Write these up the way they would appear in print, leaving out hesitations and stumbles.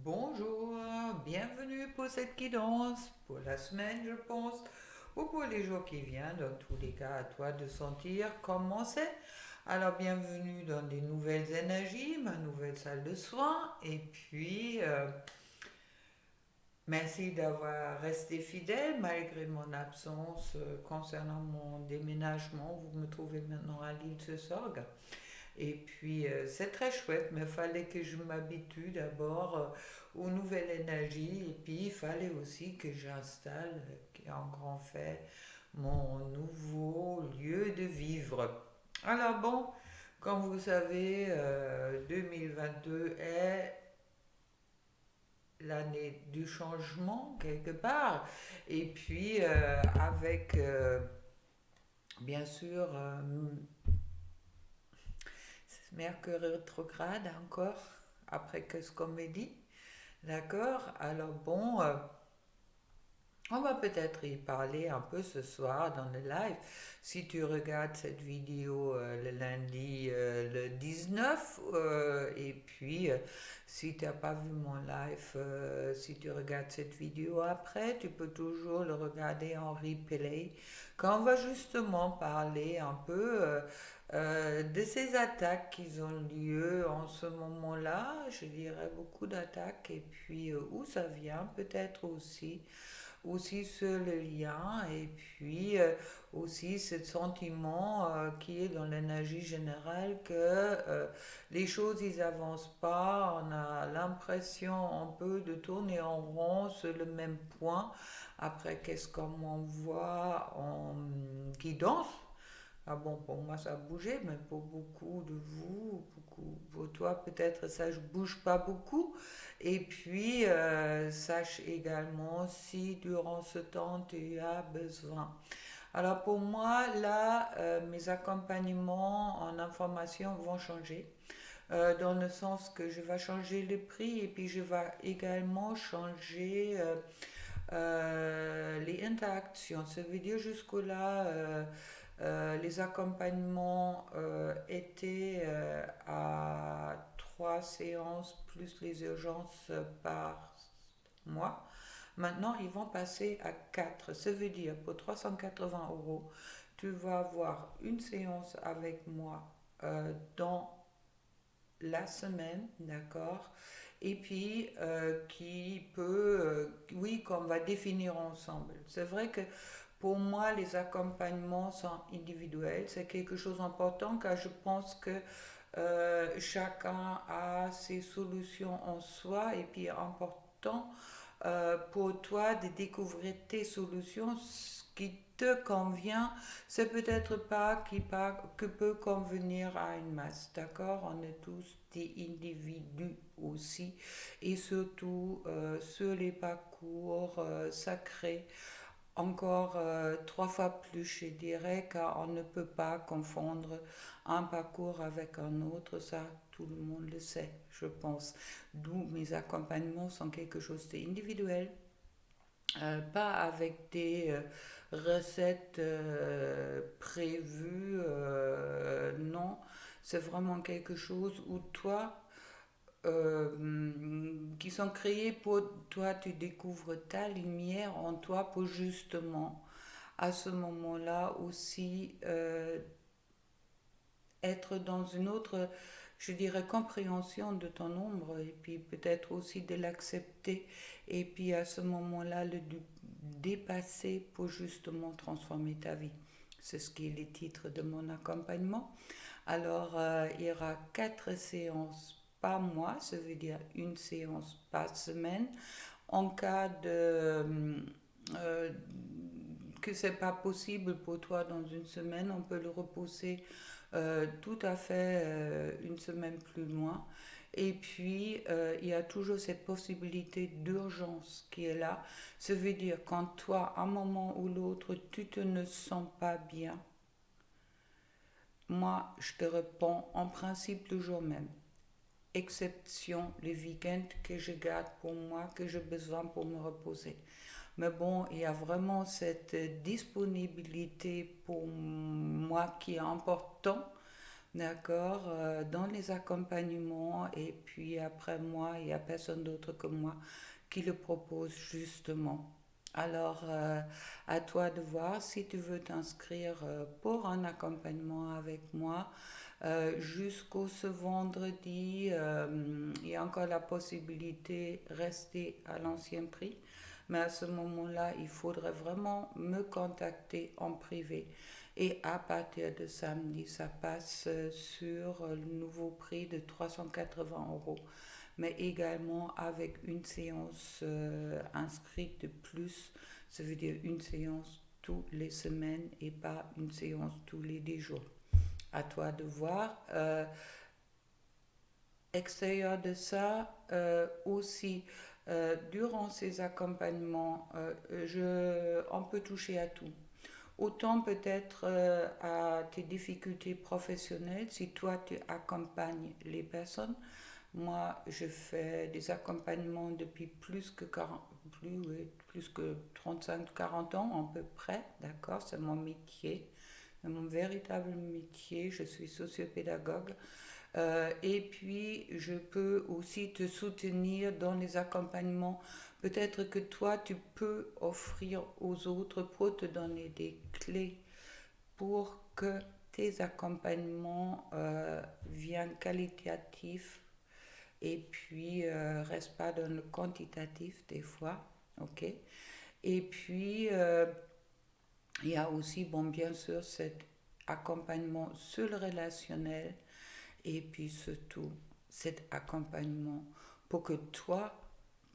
Bonjour, bienvenue pour cette guidance, pour la semaine je pense, ou pour les jours qui viennent, dans tous les cas à toi de sentir comment c'est. Alors bienvenue dans des nouvelles énergies, ma nouvelle salle de soins, et puis merci d'avoir resté fidèle malgré mon absence concernant mon déménagement. Vous me trouvez maintenant à l'île de Sorgue. Et puis, c'est très chouette, mais il fallait que je m'habitue d'abord aux nouvelles énergies. Et puis, il fallait aussi que j'installe, en grand fait, mon nouveau lieu de vivre. Alors bon, comme vous savez, 2022 est l'année du changement quelque part. Et puis, avec, bien sûr, Mercure rétrograde encore, après que ce qu'on me dit. D'accord. Alors bon, on va peut-être y parler un peu ce soir dans le live. Si tu regardes cette vidéo le lundi le 19, et puis si tu n'as pas vu mon live, si tu regardes cette vidéo après, tu peux toujours le regarder en replay. Quand on va justement parler un peu de ces attaques qui ont lieu en ce moment-là, je dirais beaucoup d'attaques, et puis où ça vient peut-être aussi sur le lien, et puis aussi ce sentiment qui est dans l'énergie générale que les choses ils avancent pas, on a l'impression un peu de tourner en rond sur le même point. Après, qu'est-ce qu'on voit en guidance? Ah bon, pour moi ça a bougé, mais pour beaucoup de vous, beaucoup, pour toi peut-être ça ne bouge pas beaucoup. Et puis, sache également si durant ce temps tu as besoin. Alors pour moi, là, mes accompagnements en information vont changer. Dans le sens que je vais changer le prix et puis je vais également changer les interactions. Ça veut dire jusque-là, les accompagnements étaient à 3 séances plus les urgences par mois. Maintenant, ils vont passer à 4. Ça veut dire pour 380 euros, tu vas avoir une séance avec moi dans la semaine, d'accord? Et puis qui peut, oui, qu'on va définir ensemble. C'est vrai que pour moi, les accompagnements sont individuels. C'est quelque chose d'important car je pense que chacun a ses solutions en soi et puis important pour toi de découvrir tes solutions, ce qui te convient, c'est peut-être pas que peut convenir à une masse, d'accord? On est tous des individus aussi, et surtout sur les parcours sacrés, encore 3 fois plus, je dirais, car on ne peut pas confondre un parcours avec un autre, ça tout le monde le sait, je pense. D'où mes accompagnements sont quelque chose d'individuel, pas avec des recettes prévues, non, c'est vraiment quelque chose où toi, qui sont créés pour toi, tu découvres ta lumière en toi pour justement à ce moment-là aussi être dans une autre, je dirais, compréhension de ton ombre et puis peut-être aussi de l'accepter et puis à ce moment-là le dépasser pour justement transformer ta vie. C'est ce qui est le titre de mon accompagnement. Alors, il y aura 4 séances par mois, ça veut dire une séance par semaine. En cas de que c'est pas possible pour toi dans une semaine, on peut le repousser tout à fait une semaine plus loin. Et puis, il y a toujours cette possibilité d'urgence qui est là. Ça veut dire quand toi, à un moment ou l'autre, tu te ne sens pas bien, moi, je te réponds en principe le jour même. Exception les week-ends que je garde pour moi, que j'ai besoin pour me reposer. Mais bon, il y a vraiment cette disponibilité pour moi qui est important d'accord, dans les accompagnements, et puis après moi, il n'y a personne d'autre que moi qui le propose justement. Alors, à toi de voir si tu veux t'inscrire pour un accompagnement avec moi. Jusqu'au ce vendredi, il y a encore la possibilité de rester à l'ancien prix. Mais à ce moment-là, il faudrait vraiment me contacter en privé. Et à partir de samedi, ça passe sur le nouveau prix de 380 €, mais également avec une séance inscrite de plus. Ça veut dire une séance toutes les semaines et pas une séance tous les 10 jours. À toi de voir. Extérieur de ça, aussi, durant ces accompagnements, on peut toucher à tout. Autant peut-être à tes difficultés professionnelles, si toi tu accompagnes les personnes. Moi, je fais des accompagnements depuis plus que 40, plus, oui, plus que 35-40 ans à peu près, d'accord? C'est mon métier, c'est mon véritable métier. Je suis sociopédagogue. Et puis, je peux aussi te soutenir dans les accompagnements. Peut-être que toi, tu peux offrir aux autres pour te donner des clés pour que tes accompagnements viennent qualitatifs et puis reste pas dans le quantitatif des fois, ok? Et puis il y a aussi, bon, bien sûr, cet accompagnement sur le relationnel et puis surtout cet accompagnement pour que toi,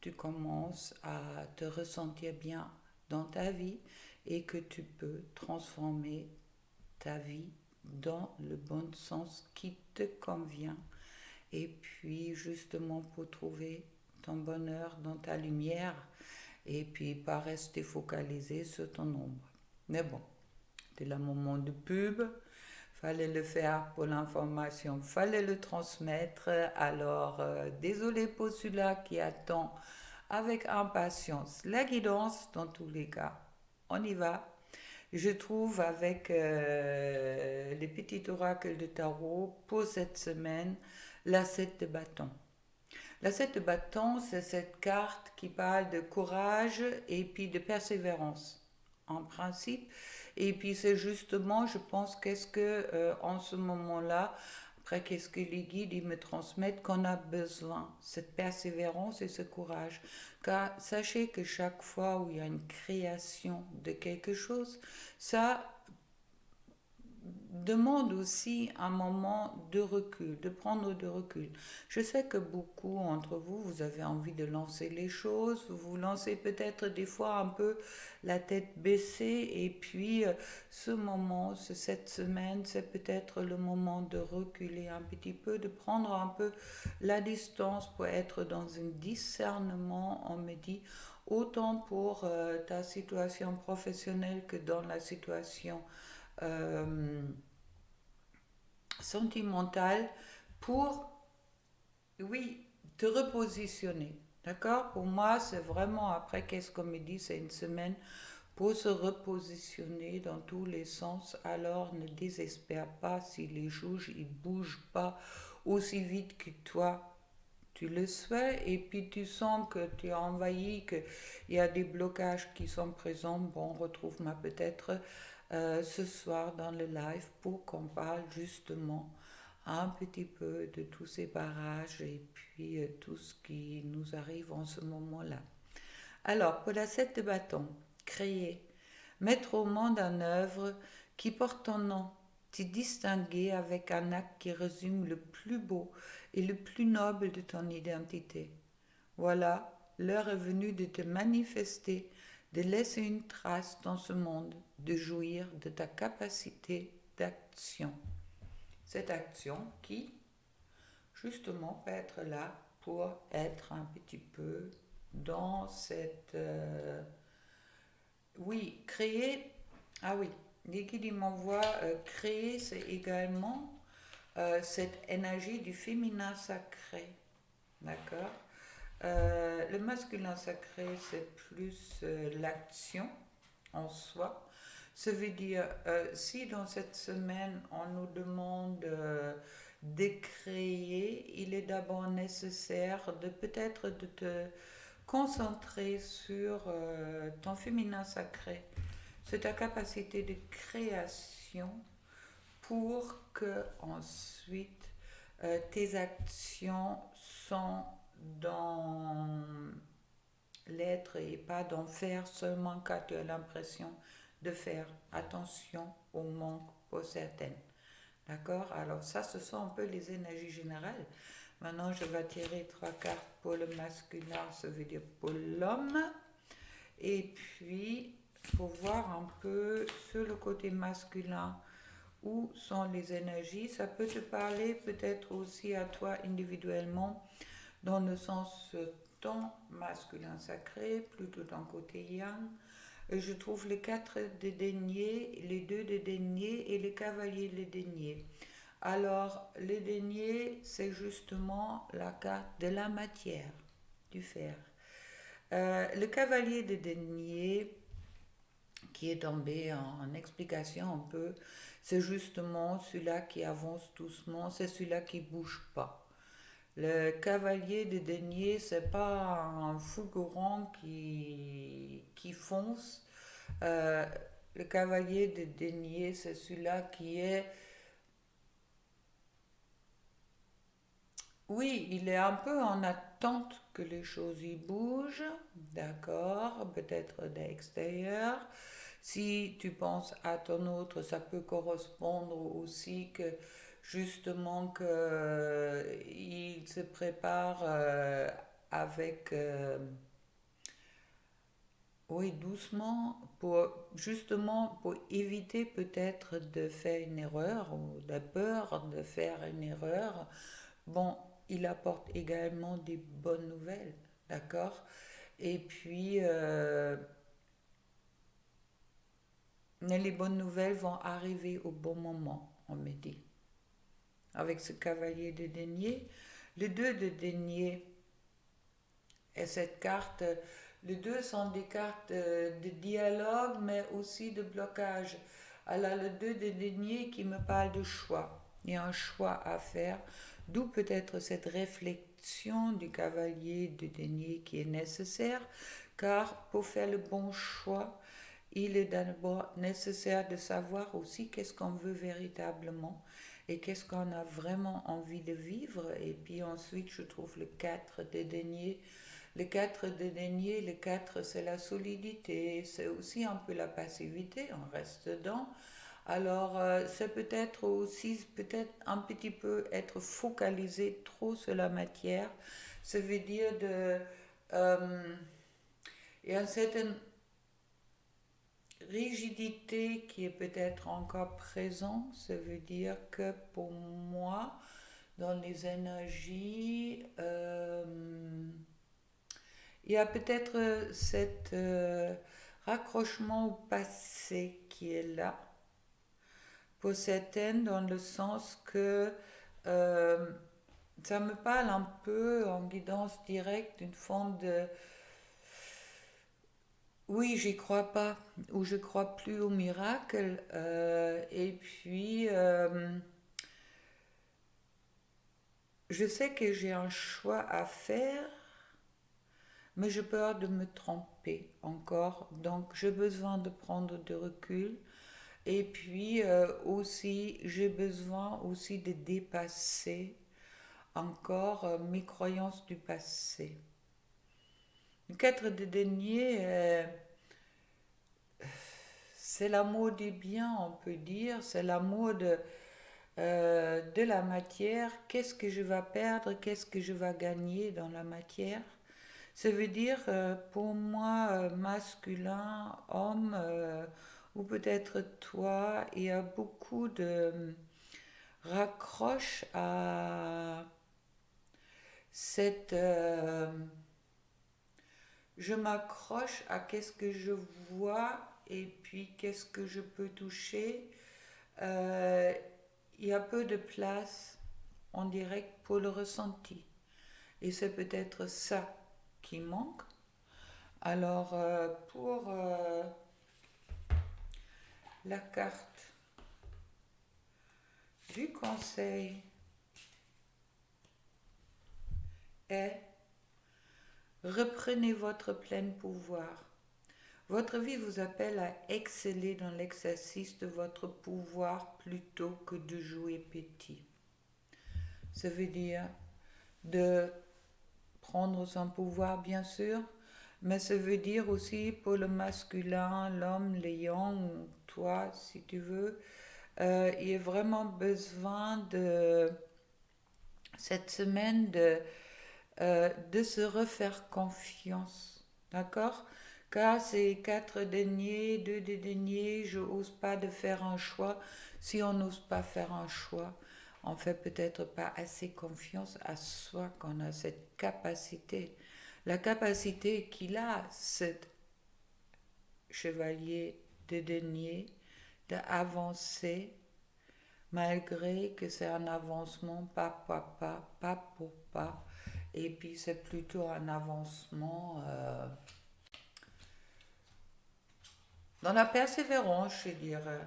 tu commences à te ressentir bien dans ta vie et que tu peux transformer ta vie dans le bon sens qui te convient et puis justement pour trouver ton bonheur dans ta lumière et puis pas rester focalisé sur ton ombre. Mais bon, c'était le moment de pub, fallait le faire pour l'information, fallait le transmettre. Alors, désolé pour celui-là qui attend avec impatience la guidance dans tous les cas. On y va. Je trouve avec les petits oracles de tarot pour cette semaine la 7 de bâton. La 7 de bâton, c'est cette carte qui parle de courage et puis de persévérance, en principe. Et puis c'est justement, je pense, qu'est-ce que en ce moment-là, après qu'est-ce que les guides ils me transmettent, qu'on a besoin, cette persévérance et ce courage. Car sachez que chaque fois où il y a une création de quelque chose, ça demande aussi un moment de recul, de prendre de recul. Je sais que beaucoup entre vous, vous avez envie de lancer les choses, vous vous lancez peut-être des fois un peu la tête baissée et puis ce moment, cette semaine, c'est peut-être le moment de reculer un petit peu, de prendre un peu la distance pour être dans un discernement, on me dit, autant pour ta situation professionnelle que dans la situation euh, sentimentale pour, oui, te repositionner. D'accord? Pour moi, c'est vraiment, après qu'est-ce qu'on me dit, c'est une semaine pour se repositionner dans tous les sens. Alors ne désespère pas si les juges ne bougent pas aussi vite que toi tu le souhaites et puis tu sens que tu es envahi, qu'il y a des blocages qui sont présents. Bon, retrouve-moi peut-être ce soir dans le live pour qu'on parle justement un petit peu de tous ces barrages et puis tout ce qui nous arrive en ce moment-là. Alors, pour la 7 de bâton, créer, mettre au monde une œuvre qui porte ton nom, t'y distinguer avec un acte qui résume le plus beau et le plus noble de ton identité. Voilà, l'heure est venue de te manifester, de laisser une trace dans ce monde, de jouir de ta capacité d'action. Cette action qui, justement, peut être là pour être un petit peu dans cette... oui, créer... Ah oui, dès qu'il m'envoie créer, c'est également cette énergie du féminin sacré. D'accord? Le masculin sacré, c'est plus l'action en soi. Ça veut dire, si dans cette semaine on nous demande de créer, il est d'abord nécessaire de peut-être de te concentrer sur ton féminin sacré, sur ta capacité de création pour que ensuite tes actions sont dans l'être et pas d'en faire seulement quand tu as l'impression de faire attention au manque pour certaines. D'accord? Alors ça, ce sont un peu les énergies générales. Maintenant, je vais tirer trois cartes pour le masculin, ça veut dire pour l'homme. Et puis, pour voir un peu sur le côté masculin, où sont les énergies, ça peut te parler peut-être aussi à toi individuellement, dans le sens ton masculin sacré, plutôt ton côté yang. Je trouve les quatre de deniers, les deux de deniers et les cavaliers de deniers. Alors, les deniers, c'est justement la carte de la matière, du fer. Le cavalier de deniers, qui est tombé en explication un peu, c'est justement celui-là qui avance doucement, c'est celui-là qui bouge pas. Le cavalier de denier, c'est pas un fulgurant qui fonce. Euh, le cavalier de denier, c'est celui-là qui est... Oui, il est un peu en attente que les choses y bougent, d'accord, peut-être d'extérieur. Si tu penses à ton autre, ça peut correspondre aussi que justement qu'il se prépare avec, oui, doucement, pour justement pour éviter peut-être de faire une erreur ou de peur de faire une erreur. Bon, il apporte également des bonnes nouvelles, d'accord? Et puis, mais les bonnes nouvelles vont arriver au bon moment, on me dit. Avec ce cavalier de denier, le 2 de denier et cette carte, les deux sont des cartes de dialogue, mais aussi de blocage. Alors, le 2 de denier qui me parle de choix. Il y a un choix à faire, d'où peut-être cette réflexion du cavalier de denier qui est nécessaire, car pour faire le bon choix, il est d'abord nécessaire de savoir aussi qu'est-ce qu'on veut véritablement et qu'est-ce qu'on a vraiment envie de vivre. Et puis ensuite, je trouve le 4 de denier. Le 4 de denier, le 4 c'est la solidité, c'est aussi un peu la passivité, on reste dedans. Alors, c'est peut-être aussi, peut-être un petit peu être focalisé trop sur la matière. Ça veut dire de... euh, il y a une certaine rigidité qui est peut-être encore présente. Ça veut dire que pour moi, dans les énergies, il y a peut-être cet raccrochement au passé qui est là pour certaines, dans le sens que euh, ça me parle un peu en guidance directe d'une forme de oui, j'y crois pas, ou je crois plus au miracle. Et puis, je sais que j'ai un choix à faire, mais j'ai peur de me tromper encore. Donc, j'ai besoin de prendre du recul. Et puis, aussi, j'ai besoin aussi de dépasser encore mes croyances du passé. Le 4 de denier, c'est l'amour des biens, on peut dire. C'est l'amour de la matière. Qu'est-ce que je vais perdre? Qu'est-ce que je vais gagner dans la matière? Ça veut dire, pour moi, masculin, homme, ou peut-être toi, il y a beaucoup de raccroche à cette... je m'accroche à qu'est-ce que je vois et puis qu'est-ce que je peux toucher. Euh, il y a peu de place en direct pour le ressenti. Et c'est peut-être ça qui manque. Alors, pour La carte du conseil est: reprenez votre plein pouvoir. Votre vie vous appelle à exceller dans l'exercice de votre pouvoir plutôt que de jouer petit. Ça veut dire de prendre son pouvoir, bien sûr, mais ça veut dire aussi pour le masculin, l'homme, les yang, toi, si tu veux, il y a vraiment besoin de cette semaine de se refaire confiance, d'accord? Car ces quatre deniers, deux des deniers, je n'ose pas de faire un choix. Si on n'ose pas faire un choix, on fait peut-être pas assez confiance à soi qu'on a cette capacité. La capacité qu'il a, cet chevalier de deniers, d'avancer malgré que c'est un avancement pas pour pas, et puis c'est plutôt un avancement dans la persévérance, je dirais.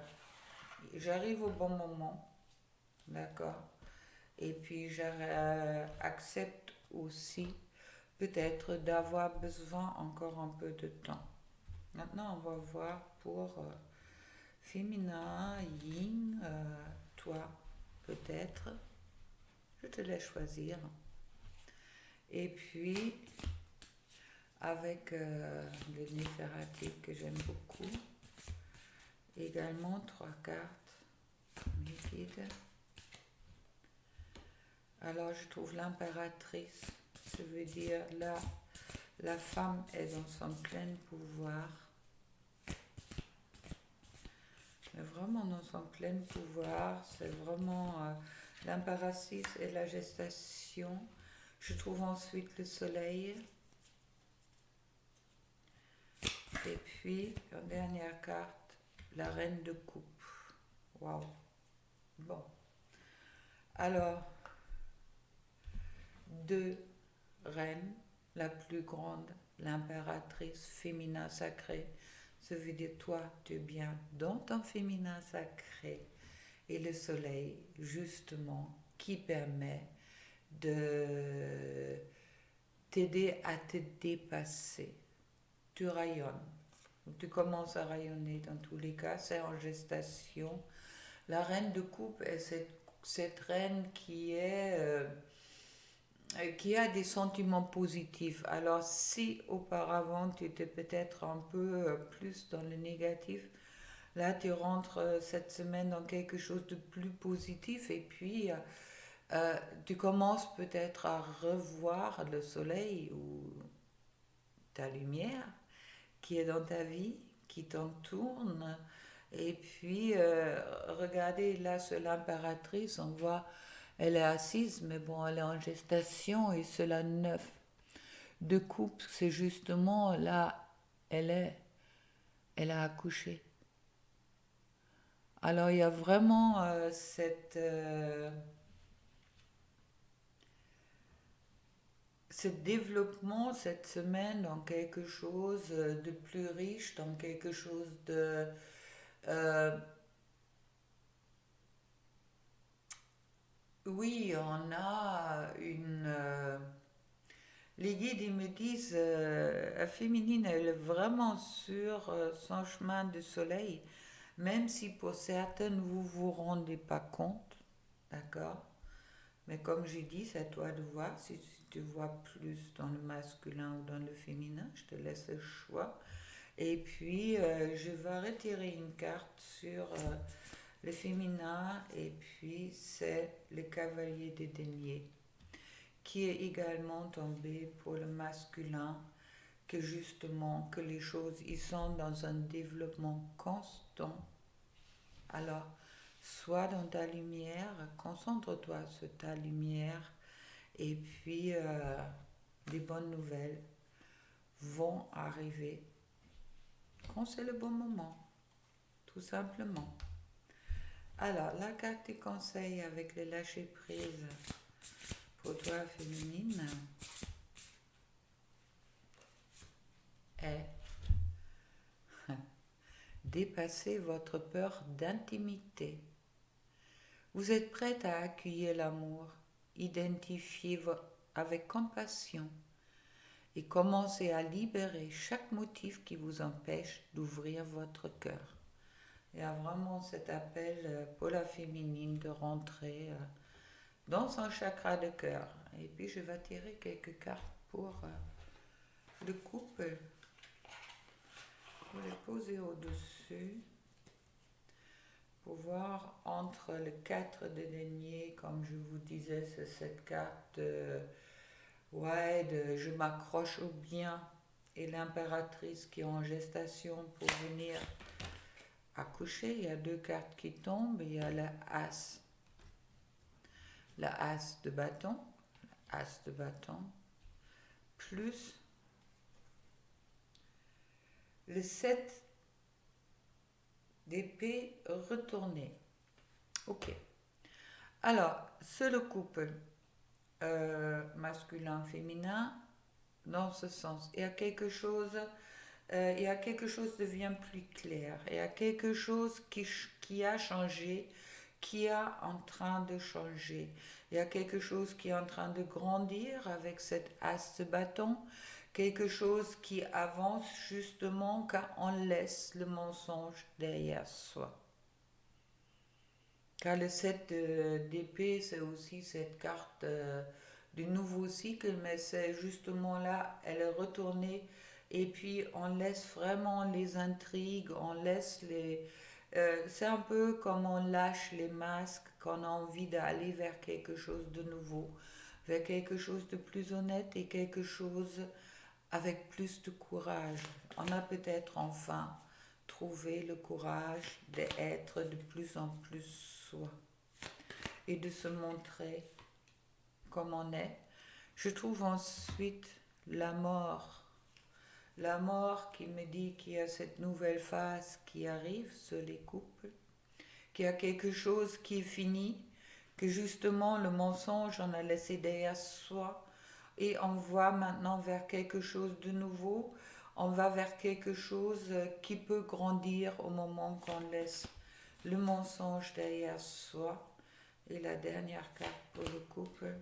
J'arrive au bon moment, d'accord? Et puis j'accepte aussi peut-être d'avoir besoin encore un peu de temps. Maintenant, on va voir pour féminin, yin, toi peut-être. Je te laisse choisir. Et puis, avec le Néferratique que j'aime beaucoup, également 3 cartes, mes guides. Alors, je trouve l'impératrice, ça veut dire là, la femme est dans son plein pouvoir, mais vraiment dans son plein pouvoir, c'est vraiment l'impératrice et la gestation. Je trouve ensuite le soleil. Et puis, en dernière carte, la reine de coupe. Waouh. Bon. Alors, 2 reines, la plus grande, l'impératrice féminin sacré. Ça veut dire toi, tu es bien dans ton féminin sacré. Et le soleil, justement, qui permet de t'aider à te dépasser. Tu rayonnes. Tu commences à rayonner dans tous les cas, c'est en gestation. La reine de coupe est cette reine qui a des sentiments positifs. Alors si auparavant tu étais peut-être un peu plus dans le négatif, là tu rentres cette semaine dans quelque chose de plus positif et puis tu commences peut-être à revoir le soleil ou ta lumière qui est dans ta vie, qui t'entoure. Et puis, regardez là sur l'impératrice, on voit, elle est assise, mais bon, elle est en gestation et c'est la 9 de coupe, c'est justement là, elle est, elle a accouché. Alors, il y a vraiment ce développement cette semaine dans quelque chose de plus riche, dans quelque chose de euh, oui, on a les guides, ils me disent, la féminine, elle est vraiment sur son chemin de soleil, même si pour certaines, vous vous rendez pas compte, d'accord? Mais comme j'ai dit, c'est à toi de voir si tu vois plus dans le masculin ou dans le féminin, je te laisse le choix. Et puis, je vais retirer une carte sur le féminin, et puis c'est le cavalier des deniers, qui est également tombé pour le masculin, que justement, que les choses, ils sont dans un développement constant. Alors, sois dans ta lumière, concentre-toi sur ta lumière, et puis les bonnes nouvelles vont arriver quand c'est le bon moment, tout simplement. Alors, la carte des conseils avec le lâcher prise pour toi féminine est dépasser votre peur d'intimité. Vous êtes prête à accueillir l'amour, identifier avec compassion et commencer à libérer chaque motif qui vous empêche d'ouvrir votre cœur. Il y a vraiment cet appel pour la féminine de rentrer dans son chakra de cœur. Et puis je vais tirer quelques cartes pour le couple, pour les poser au-dessus, pour voir entre le 4 de denier, comme je vous disais, c'est cette carte de je m'accroche au bien, et l'impératrice qui est en gestation pour venir accoucher. Il y a deux cartes qui tombent, il y a la as de bâton, plus le 7 d'épée retourné. Ok. Alors, c'est le couple masculin-féminin dans ce sens. Il y a quelque chose devient plus clair. Il y a quelque chose qui a changé, qui est en train de changer. Il y a quelque chose qui est en train de grandir avec cette as de bâton. Quelque chose qui avance justement quand on laisse le mensonge derrière soi. Car le 7 d'épée, c'est aussi cette carte du nouveau cycle, mais c'est justement là, elle est retournée, et puis on laisse vraiment les intrigues, on laisse les... c'est un peu comme on lâche les masques, qu'on a envie d'aller vers quelque chose de nouveau, vers quelque chose de plus honnête et quelque chose avec plus de courage. On a peut-être enfin trouvé le courage d'être de plus en plus soi et de se montrer comme on est. Je trouve ensuite la mort. La mort qui me dit qu'il y a cette nouvelle phase qui arrive sur les couples, qu'il y a quelque chose qui est fini, que justement le mensonge on a laissé derrière soi et on va maintenant vers quelque chose de nouveau. On va vers quelque chose qui peut grandir au moment qu'on laisse le mensonge derrière soi. Et la dernière carte pour le couple.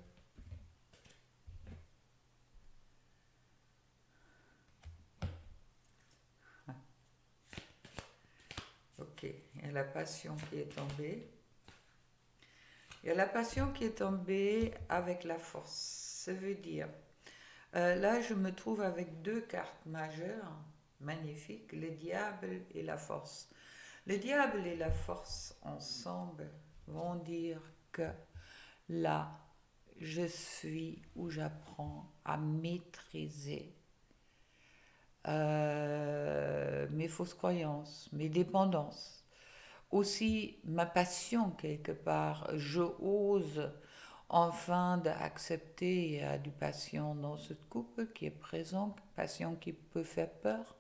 Ok, il y a la passion qui est tombée. Il y a la passion qui est tombée avec la force. Ça veut dire, là je me trouve avec deux cartes majeures, magnifiques, le diable et la force. Le diable et la force ensemble vont dire que là, je suis où j'apprends à maîtriser mes fausses croyances, mes dépendances, aussi ma passion quelque part. Je ose enfin d'accepter, il y a du passion dans ce couple qui est présent, passion qui peut faire peur,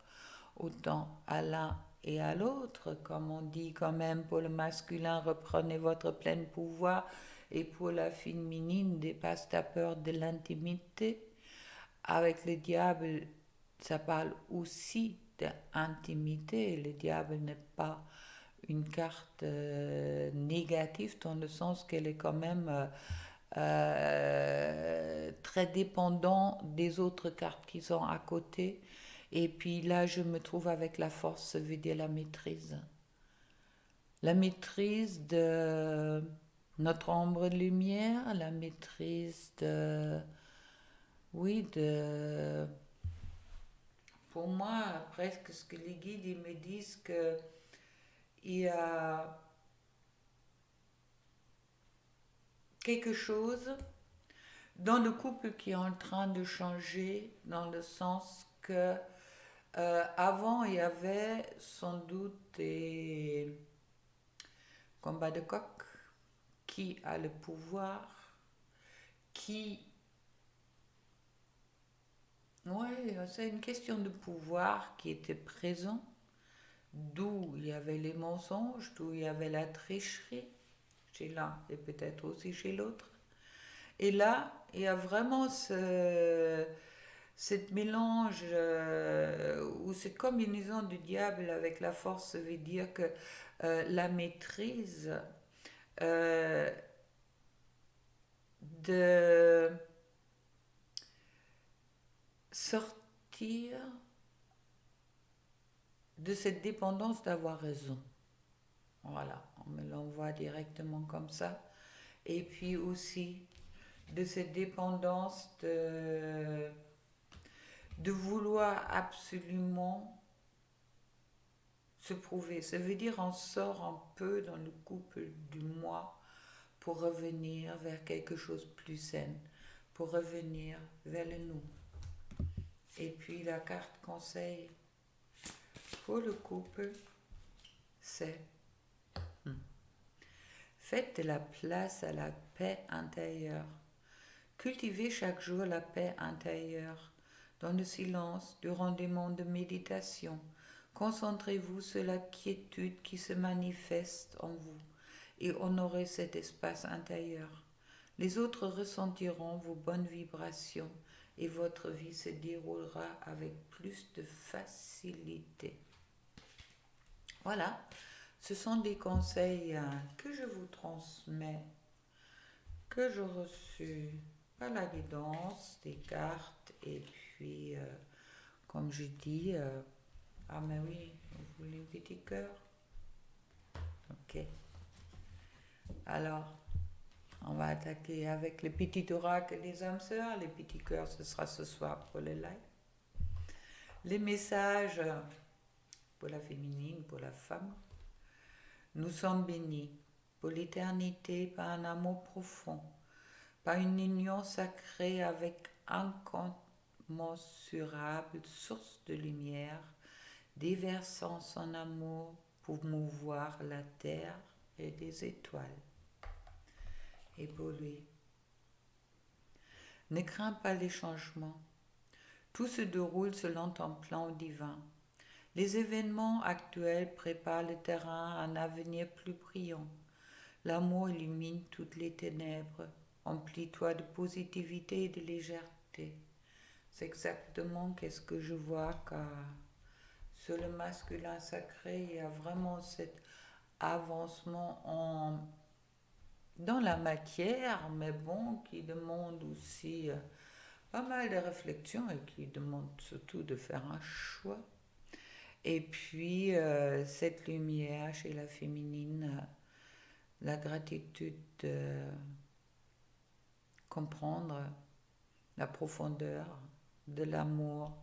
autant à l'un et à l'autre, comme on dit quand même pour le masculin, reprenez votre plein pouvoir, et pour la féminine, dépasse ta peur de l'intimité. Avec le diable, ça parle aussi d'intimité. Le diable n'est pas une carte négative dans le sens qu'elle est quand même très dépendant des autres cartes qui sont à côté. Et puis là, je me trouve avec la force, ça veut dire la maîtrise. La maîtrise de notre ombre de lumière, la maîtrise de... Oui, de... Pour moi, presque ce que les guides ils me disent que il y a quelque chose dans le couple qui est en train de changer, dans le sens que avant il y avait sans doute des combats de coq, qui a le pouvoir, qui... Oui, c'est une question de pouvoir qui était présent, d'où il y avait les mensonges, d'où il y avait la tricherie, chez l'un et peut-être aussi chez l'autre. Et là, il y a vraiment cette mélange ou cette combinaison du diable avec la force veut dire que la maîtrise euh, de sortir de cette dépendance d'avoir raison. Voilà, on me l'envoie directement comme ça. Et puis aussi de cette dépendance de vouloir absolument se prouver. Ça veut dire on sort un peu dans le couple du moi pour revenir vers quelque chose de plus sain, pour revenir vers le nous. Et puis la carte conseil pour le couple, c'est faites de la place à la paix intérieure. Cultivez chaque jour la paix intérieure. Dans le silence, durant des moments de méditation, concentrez-vous sur la quiétude qui se manifeste en vous et honorez cet espace intérieur. Les autres ressentiront vos bonnes vibrations et votre vie se déroulera avec plus de facilité. Voilà, ce sont des conseils que je vous transmets, que j'ai reçus par la guidance des cartes et puis, comme je dis, ah mais oui, vous voulez un petit cœur? Ok. Alors, on va attaquer avec les petits oracles des âmes sœurs. Les petits cœurs, ce sera ce soir pour le live. Les messages pour la féminine, pour la femme. Nous sommes bénis pour l'éternité par un amour profond, par une union sacrée avec incommensurable source de lumière, déversant son amour pour mouvoir la terre et les étoiles. Et pour lui, ne crains pas les changements. Tout se déroule selon ton plan divin. Les événements actuels préparent le terrain à un avenir plus brillant. L'amour illumine toutes les ténèbres. Emplis-toi de positivité et de légèreté. C'est exactement qu'est-ce que je vois car sur le masculin sacré, il y a vraiment cet avancement dans la matière, mais bon, qui demande aussi pas mal de réflexion et qui demande surtout de faire un choix. Et puis, cette lumière chez la féminine, la gratitude de comprendre la profondeur de l'amour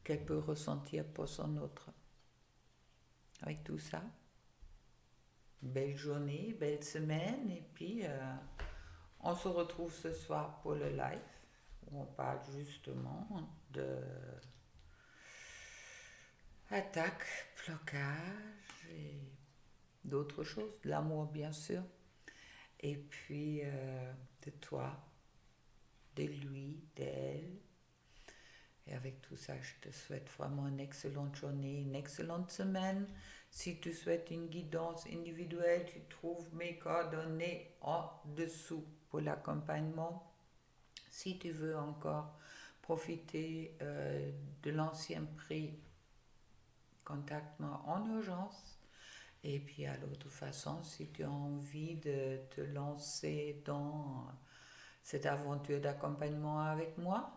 qu'elle peut ressentir pour son autre. Avec tout ça, belle journée, belle semaine, et puis on se retrouve ce soir pour le live où on parle justement de attaque, blocage et d'autres choses, de l'amour bien sûr, et puis de toi, de lui, d'elle. Et avec tout ça, je te souhaite vraiment une excellente journée, une excellente semaine. Si tu souhaites une guidance individuelle, tu trouves mes coordonnées en dessous pour l'accompagnement. Si tu veux encore profiter de l'ancien prix, contacte-moi en urgence. Et puis à l'autre façon, si tu as envie de te lancer dans cette aventure d'accompagnement avec moi,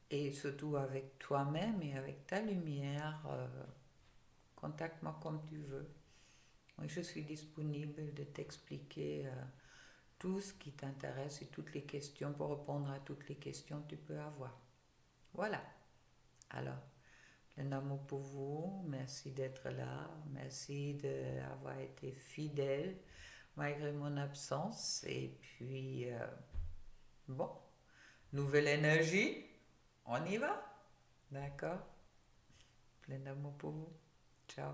et surtout avec toi-même et avec ta lumière, contacte-moi comme tu veux. Je suis disponible de t'expliquer tout ce qui t'intéresse et toutes les questions pour répondre à toutes les questions que tu peux avoir. Voilà. Alors, un amour pour vous, merci d'être là, merci d'avoir été fidèle malgré mon absence. Et puis, bon, nouvelle énergie, on y va. D'accord? Plein d'amour pour vous. Ciao.